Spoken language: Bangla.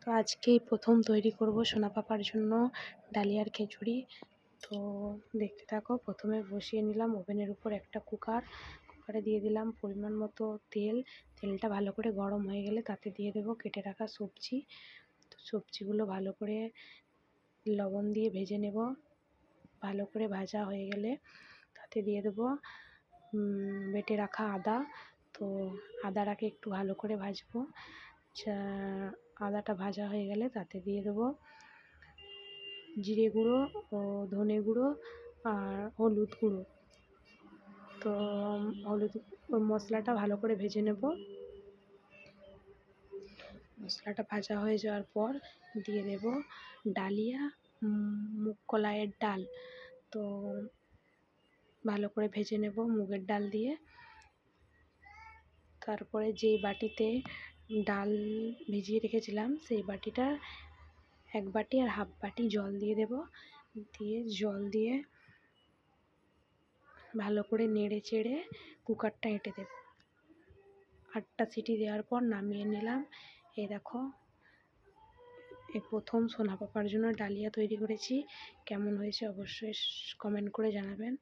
তো আজকেই প্রথম তৈরি করব সোনা পাপার জন্য ডালিয়ার খিচুড়ি। তো দেখতে থাকো। প্রথমে বসিয়ে নিলাম ওভেনের উপর একটা কুকারে দিয়ে দিলাম পরিমাণ মতো তেল। তেলটা ভালো করে গরম হয়ে গেলে তাতে দিয়ে দেবো কেটে রাখা সবজি। তো সবজিগুলো ভালো করে লবণ দিয়ে ভেজে নেব। ভালো করে ভাজা হয়ে গেলে তাতে দিয়ে দেবো বেটে রাখা আদা। তো আদাটাকে একটু ভালো করে ভাজবো। আদাটা ভাজা হয়ে গেলে তাতে দিয়ে দেবো জিরে গুঁড়ো ও ধনে গুঁড়ো আর হলুদ গুঁড়ো। তো মশলাটা ভালো করে ভেজে নেব। মশলাটা ভাজা হয়ে যাওয়ার পর দিয়ে দেব ডালিয়া মুগ কলাইয়ের ডাল। তো ভালো করে ভেজে নেব মুগের ডাল দিয়ে। তারপরে যেই বাটিতে ডাল ভিজিয়ে রেখেছিলাম সেই বাটিটার 1 বাটি আর হাফ বাটি জল দিয়ে দেব। জল দিয়ে ভালো করে নেড়ে চেড়ে কুকারটা এঁটে দেব। 8টা সিটি দেওয়ার পর নামিয়ে নিলাম। এই দেখো, এই প্রথম সোনা পাপার জন্য ডালিয়া তৈরি করেছি। কেমন হয়েছে অবশ্যই কমেন্ট করে জানাবেন।